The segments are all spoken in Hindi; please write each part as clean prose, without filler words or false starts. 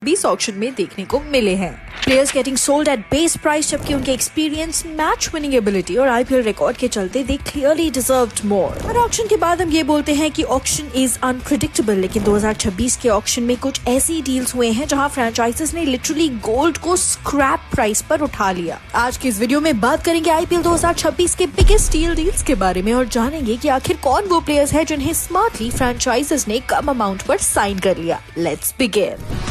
20 ऑक्शन में देखने को मिले हैं। Players getting sold at base price, जबकि उनके एक्सपीरियंस, मैच विनिंग एबिलिटी और आईपीएल रिकॉर्ड के चलते दे क्लियरली डिजर्व्ड मोर। और ऑक्शन के बाद हम ये बोलते हैं कि ऑक्शन इज अनप्रिडिक्टेबल, लेकिन 2026 के ऑक्शन में कुछ ऐसी डील्स हुए हैं जहां फ्रेंचाइजेस ने लिटरली गोल्ड को स्क्रैप प्राइस पर उठा लिया। आज की इस वीडियो में बात करेंगे आईपीएल 2026 के बिगेस्ट डील्स के बारे में और जानेंगे कि आखिर कौन वो प्लेयर्स है जिन्हें स्मार्टली फ्रेंचाइजेस ने कम अमाउंट पर साइन कर लिया। Let's begin.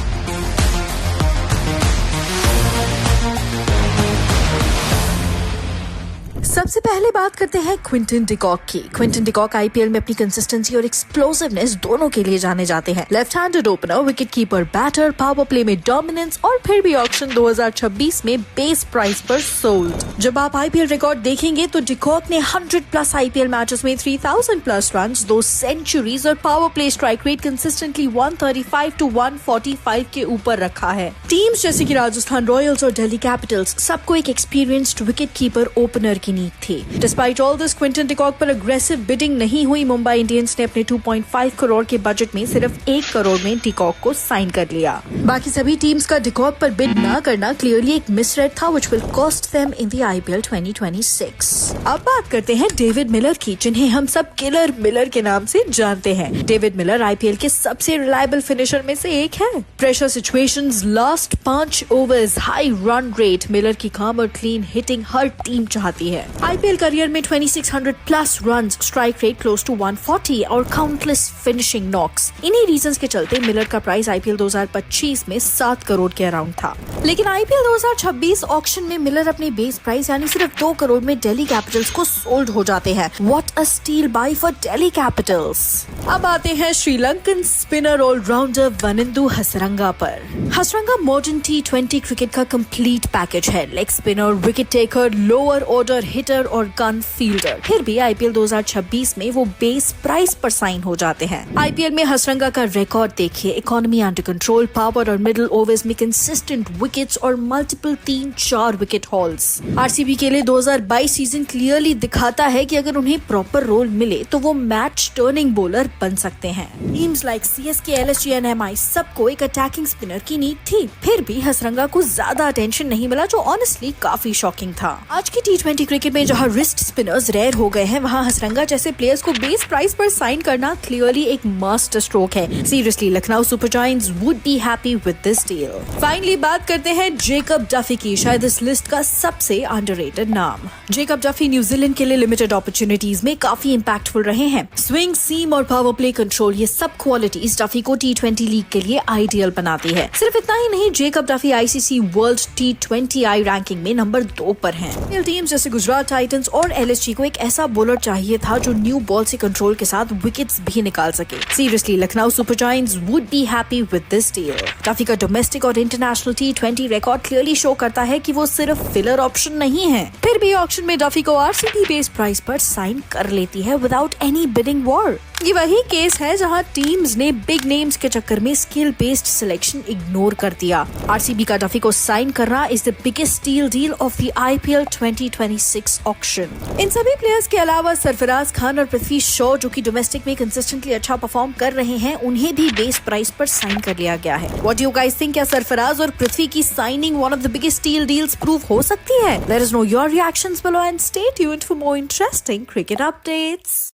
सबसे पहले बात करते हैं क्विंटन डिकॉक की। क्विंटन डिकॉक आईपीएल में अपनी कंसिस्टेंसी और एक्सप्लोसिवनेस दोनों के लिए जाने जाते हैं। Left handed opener, wicket keeper, batter, power play में डोमिनेंस और फिर भी ऑक्शन 2026 में बेस प्राइस पर सोल्ड। जब आप आईपीएल रिकॉर्ड देखेंगे तो डिकॉक ने 100+ आईपीएल मैचेस में 3000+ रन, 2 सेंचुरीज और power play strike rate consistently 135 to 145 के ऊपर रखा है। टीम्स जैसे कि राजस्थान रॉयल्स और दिल्ली कैपिटल्स सबको एक एक्सपीरियंस्ड विकेट कीपर ओपनर की नीड थी। Despite all this, Quinton de Kock पर अग्रेसिव बिडिंग नहीं हुई। मुंबई इंडियंस ने अपने 2.5 करोड़ के बजट में सिर्फ 1 करोड़ में डिकॉक को साइन कर लिया। बाकी सभी टीम्स का डिकॉक पर बिड न करना क्लियरली एक मिसरेड था, which will cost them in the IPL 2026। अब बात करते हैं डेविड मिलर की, जिन्हें हम सब किलर मिलर के नाम से जानते हैं। डेविड मिलर आईपीएल के सबसे रिलायबल फिनिशर में से एक है। Pressure situations, last 5 overs, high run rate, Miller की काम और क्लीन हिटिंग हर टीम चाहती है। आईपीएल करियर में 2600+ runs, strike rate close to 140 और काउंटलेस फिनिशिंग नॉक्स। इन्हीं रीजंस के चलते मिलर का प्राइस आईपीएल 2025 में 7 करोड़ के अराउंड था। लेकिन आईपीएल 2026 ऑक्शन में मिलर अपने बेस प्राइस यानी सिर्फ 2 करोड़ में दिल्ली कैपिटल्स को सोल्ड हो जाते हैं। What a steal by for Delhi Capitals. अब आते हैं Sri Lankan spinner allrounder Wanindu Hasaranga पर। हसरंगा मॉडर्न T20 क्रिकेट का कंप्लीट पैकेज है। Leg spinner, wicket taker, lower order hitter और गन फील्डर। फिर भी आईपीएल 2026 में वो बेस प्राइस पर साइन हो जाते हैं। आईपीएल में हसरंगा का रिकॉर्ड देखिए, इकोनॉमी अंडर कंट्रोल, पावर और मिडिल ओवर्स में कंसिस्टेंट विकेट्स और मल्टीपल 3-4 विकेट हॉल्स। आरसीबी के लिए 2022 सीजन क्लियरली दिखाता है कि अगर उन्हें प्रॉपर रोल मिले तो वो मैच टर्निंग बॉलर बन सकते हैं। Teams like CSK, LSG and MI सबको एक अटैकिंग स्पिनर की नीड थी। फिर भी हसरंगा को ज्यादा अटेंशन नहीं मिला, जो ऑनेस्टली काफी शॉकिंग था। आज की T20 क्रिकेट में जहां रिस्ट स्पिनर्स रेयर हो गए हैं, वहां हसरंगा जैसे प्लेयर्स को बेस प्राइस पर साइन करना क्लियरली एक मास्टर स्ट्रोक है। Seriously, Lucknow super giants would be happy with this deal. Finally बात करते हैं जेकब डफी की, शायद इस लिस्ट का सबसे अंडररेटेड नाम। जेकब डफी न्यूजीलैंड के लिए लिमिटेड अपॉर्चुनिटीज में काफी इंपैक्टफुल रहे हैं। स्विंग, सीम और पावर प्ले कंट्रोल, ये सब क्वालिटीज डफी को T20 लीग के लिए आइडियल बनाती है। सिर्फ इतना ही नहीं, Jacob Duffy ICC world T20I ranking में नंबर 2 पर हैं। टीम्स जैसे गुजरात टाइटंस और एलएसजी को एक ऐसा बॉलर चाहिए था जो न्यू बॉल से कंट्रोल के साथ विकेट्स भी निकाल सके। Seriously, Lucknow super giants would be happy with this deal. Duffy का डोमेस्टिक और international T20 record clearly show करता है कि वो सिर्फ फिलर ऑप्शन नहीं है। फिर भी ऑक्शन में डफी को आरसीबी बेस प्राइस पर साइन कर लेती है विदाउट एनी बिडिंग वॉर। ये वही केस है जहां टीम्स ने बिग नेम्स के चक्कर में स्किल बेस्ड सिलेक्शन इग्नोर कर दिया। आरसीबी का डफी को साइन करना is the biggest steal deal of the IPL 2026 auction. इन सभी प्लेयर्स के अलावा सरफराज खान और पृथ्वी शॉ, जो कि डोमेस्टिक में कंसिस्टेंटली अच्छा परफॉर्म कर रहे हैं, उन्हें भी बेस प्राइस पर साइन कर लिया गया है। What do you guys think? क्या सरफराज और पृथ्वी की signing one of the biggest steel deals prove हो सकती है? Let us know your reactions below and stay tuned for more interesting cricket updates.